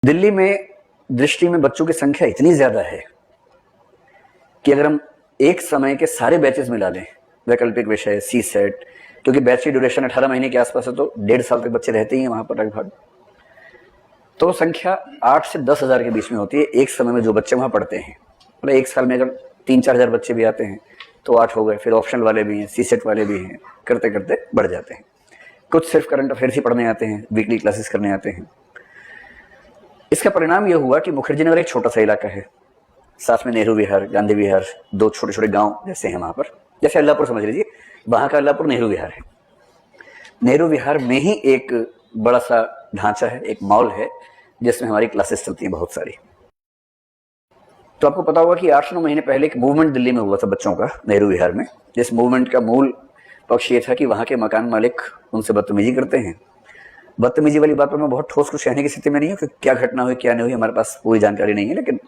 दिल्ली में दृष्टि में बच्चों की संख्या इतनी ज्यादा है कि अगर हम एक समय के सारे बैचेस मिला लें, वैकल्पिक विषय, सी सेट, क्योंकि बैच की ड्यूरेशन 18 महीने के आसपास है, तो 1.5 साल तक बच्चे रहते ही हैं वहां पर लगभग, तो संख्या 8 से 10 हजार के बीच में होती है एक समय में जो बच्चे वहां पढ़ते हैं। मतलब एक साल में अगर 3-4 हजार बच्चे भी आते हैं तो 8 हो गए, फिर ऑप्शनल वाले भी हैं, सी सेट वाले भी हैं, करते करते बढ़ जाते हैं। कुछ सिर्फ करंट अफेयर्स ही पढ़ने आते हैं, वीकली क्लासेस करने आते हैं। इसका परिणाम यह हुआ कि मुखर्जी नगर एक छोटा सा इलाका है, साथ में नेहरू विहार, गांधी विहार, 2 छोटे छोटे गांव जैसे हैं वहां पर, जैसे अल्लाहपुर समझ लीजिए, वहां का अल्लाहपुर नेहरू विहार है। नेहरू विहार में ही एक बड़ा सा ढांचा है, एक मॉल है जिसमें हमारी क्लासेस चलती हैं बहुत सारी। तो आपको पता होगा कि 8-9 महीने पहले एक मूवमेंट दिल्ली में हुआ था बच्चों का नेहरू विहार में, जिस मूवमेंट का मूल पक्ष ये था कि वहां के मकान मालिक उनसे बदतमीजी करते हैं। बदतमीजी वाली बात पर मैं बहुत ठोस कुछ कहने की स्थिति में नहीं हूँ कि क्या घटना हुई क्या नहीं हुई, हमारे पास पूरी जानकारी नहीं है, लेकिन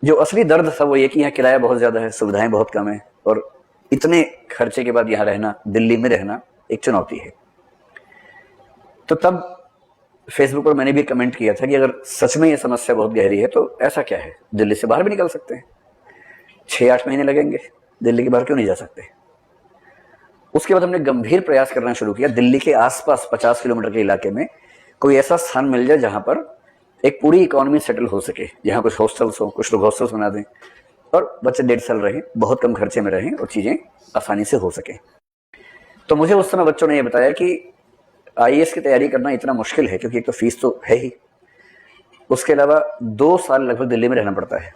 जो असली दर्द था वो ये कि यहाँ किराया बहुत ज्यादा है, सुविधाएं बहुत कम है, और इतने खर्चे के बाद यहाँ रहना, दिल्ली में रहना एक चुनौती है। तो तब फेसबुक पर मैंने भी कमेंट किया था कि अगर सच में ये समस्या बहुत गहरी है तो ऐसा क्या है, दिल्ली से बाहर भी निकल सकते हैं, 6-8 महीने लगेंगे, दिल्ली के बाहर क्यों नहीं जा सकते। उसके बाद हमने गंभीर प्रयास करना शुरू किया, दिल्ली के आसपास 50 किलोमीटर के इलाके में कोई ऐसा स्थान मिल जाए जहां पर एक पूरी इकोनॉमी सेटल हो सके, जहां कुछ हॉस्टल्स हो, कुछ लोग हॉस्टल्स बना दें और बच्चे 1.5 साल रहें, बहुत कम खर्चे में रहें और चीजें आसानी से हो सके। तो मुझे उस समय बच्चों ने यह बताया कि आईएएस की तैयारी करना इतना मुश्किल है क्योंकि एक तो फीस तो है ही, उसके अलावा 2 साल लगभग दिल्ली में रहना पड़ता है,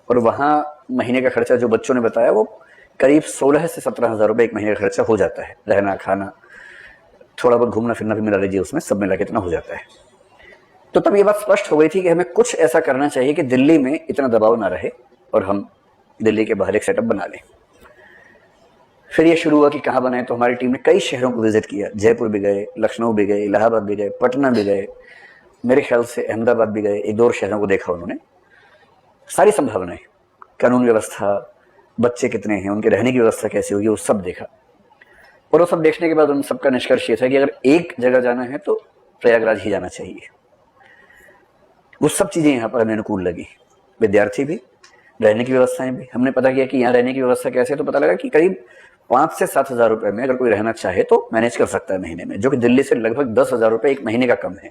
और वहां महीने का खर्चा जो बच्चों ने बताया वो करीब 16 से 17 हजार रुपए एक महीने का खर्चा हो जाता है, रहना खाना, थोड़ा बहुत घूमना फिरना भी मिला लीजिए उसमें, सब मिला के इतना हो जाता है। तो तब ये बात स्पष्ट हो गई थी कि हमें कुछ ऐसा करना चाहिए कि दिल्ली में इतना दबाव ना रहे और हम दिल्ली के बाहर एक सेटअप बना लें। फिर ये शुरू हुआ कि कहाँ बनाए, तो हमारी टीम ने कई शहरों को विजिट किया, जयपुर भी गए, लखनऊ भी गए, इलाहाबाद भी गए, पटना भी गए, मेरे ख्याल से अहमदाबाद भी गए, 1-2 शहरों को देखा उन्होंने। सारी संभावनाएं, कानून व्यवस्था, बच्चे कितने हैं, उनके रहने की व्यवस्था कैसी होगी, वो सब देखा। और वो सब देखने के बाद उन सबका निष्कर्ष ये था कि अगर एक जगह जाना है तो प्रयागराज ही जाना चाहिए। वो सब चीजें यहाँ पर हमें अनुकूल लगी, विद्यार्थी भी, रहने की व्यवस्थाएं भी। हमने पता किया कि यहाँ रहने की व्यवस्था कैसे है, तो पता लगा कि करीब 5 से 7 हजार रुपए में अगर कोई रहना चाहे तो मैनेज कर सकता है महीने में, जो कि दिल्ली से लगभग 10 हजार रुपए एक महीने का कम है।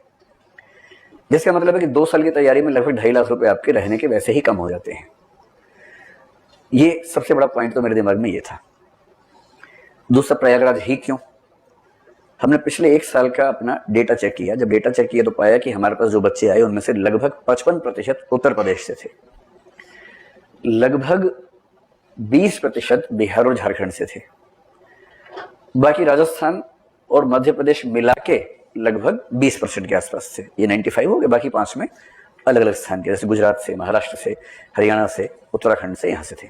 जिसका मतलब है कि 2 साल की तैयारी में लगभग 2.5 लाख रुपए आपके रहने के वैसे ही कम हो जाते हैं। ये सबसे बड़ा पॉइंट तो मेरे दिमाग में ये था। दूसरा, प्रयागराज ही क्यों? हमने पिछले 1 साल का अपना डेटा चेक किया। जब डेटा चेक किया तो पाया कि हमारे पास जो बच्चे आए उनमें से लगभग 55% उत्तर प्रदेश से थे, लगभग 20% बिहार और झारखंड से थे, बाकी राजस्थान और मध्य प्रदेश मिला के लगभग 20% के आसपास थे। ये 95 हो गए, बाकी 5 में अलग अलग स्थान के, जैसे गुजरात से, महाराष्ट्र से, हरियाणा से, उत्तराखंड से, यहां से थे।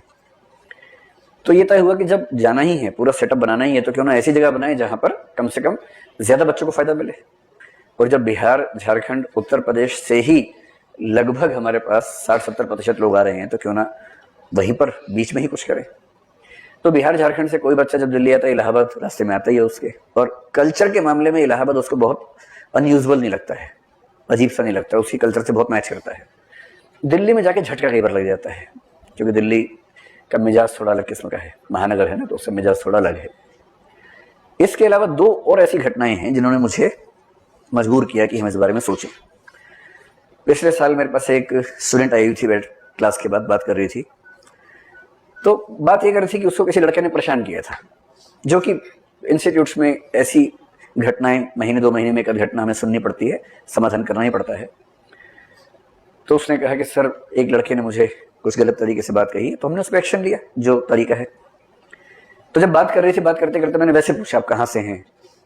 तो ये तय हुआ कि जब जाना ही है, पूरा सेटअप बनाना ही है, तो क्यों ना ऐसी जगह बनाए जहां पर कम से कम ज्यादा बच्चों को फायदा मिले। और जब बिहार, झारखंड, उत्तर प्रदेश से ही लगभग हमारे पास 60-70% लोग आ रहे हैं, तो क्यों ना वहीं पर बीच में ही कुछ करें। तो बिहार झारखंड से कोई बच्चा जब दिल्ली आता है, इलाहाबाद रास्ते में आता ही है उसके, और कल्चर के मामले में इलाहाबाद उसको बहुत अनयूजुअल नहीं लगता है, अजीब सा नहीं लगता, उसकी कल्चर से बहुत मैच करता है। दिल्ली में जाके झटका कई बार लग जाता है, क्योंकि दिल्ली का मिजाज थोड़ा अलग किस्म का है, महानगर है ना, तो उसका मिजाज थोड़ा अलग है। इसके अलावा 2 और ऐसी घटनाएं हैं जिन्होंने मुझे मजबूर किया कि हम इस बारे में सोचें। पिछले साल मेरे पास एक स्टूडेंट आई हुई थी, क्लास के बाद बात कर रही थी, तो बात ये कर रही थी कि उसको किसी लड़के ने परेशान किया था, जो कि इंस्टीट्यूट्स में ऐसी घटनाएं महीने 2 महीने में एक घटना हमें सुननी पड़ती है, समाधान करना ही पड़ता है। तो उसने कहा कि सर, एक लड़के ने मुझे कुछ गलत तरीके से बात कही, तो हमने उस पर एक्शन लिया जो तरीका है। तो जब बात कर रही थी, बात करते करते मैंने वैसे पूछा, आप कहाँ से हैं,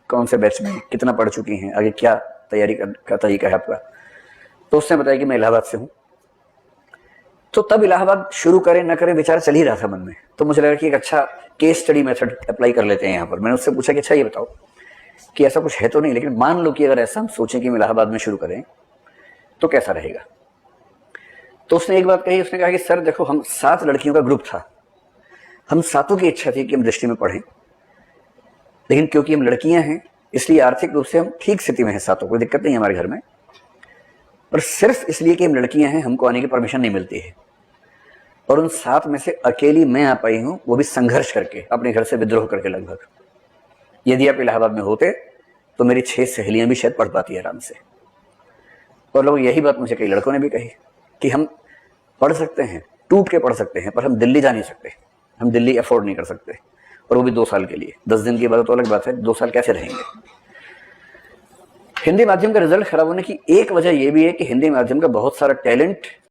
कौन से बैच में, कितना पढ़ चुकी हैं, आगे क्या तैयारी का तरीका है आपका। तो उसने बताया कि मैं इलाहाबाद से हूँ। तो तब इलाहाबाद शुरू करें न करें विचार चल ही रहा था मन में, तो मुझे लगा कि एक अच्छा केस स्टडी मेथड अप्लाई कर लेते हैं यहाँ पर। मैंने उससे पूछा कि अच्छा ये बताओ कि ऐसा कुछ है तो नहीं, लेकिन मान लो कि अगर ऐसा हम सोचें कि हम इलाहाबाद में शुरू करें तो कैसा रहेगा। तो उसने एक बात कही, उसने कहा कि सर देखो, हम 7 लड़कियों का ग्रुप था, हम 7 की इच्छा थी कि हम दृष्टि में पढ़ें, लेकिन क्योंकि हम लड़कियां हैं इसलिए आर्थिक रूप से हम ठीक स्थिति में हैं, 7 कोई दिक्कत नहीं है हमारे घर में, और सिर्फ इसलिए कि हम लड़कियां हैं हमको आने की परमिशन नहीं मिलती है। और उन 7 में से अकेली मैं आ पाई हूं, वो भी संघर्ष करके, अपने घर से विद्रोह करके लगभग। यदि आप इलाहाबाद में होते तो मेरी 6 सहेलियां भी शायद पढ़ पाती आराम से। और लोग यही बात मुझे कई लड़कों ने भी कही कि हम पढ़ सकते हैं, टूट के पढ़ सकते हैं, पर हम दिल्ली जा नहीं सकते, हम दिल्ली अफोर्ड नहीं कर सकते, और वो भी 2 साल के लिए। 10 दिन की बात तो अलग बात है, 2 साल कैसे रहेंगे। हिंदी माध्यम का रिजल्ट खराब होने की एक वजह यह भी है कि हिंदी माध्यम का बहुत सारा टैलेंट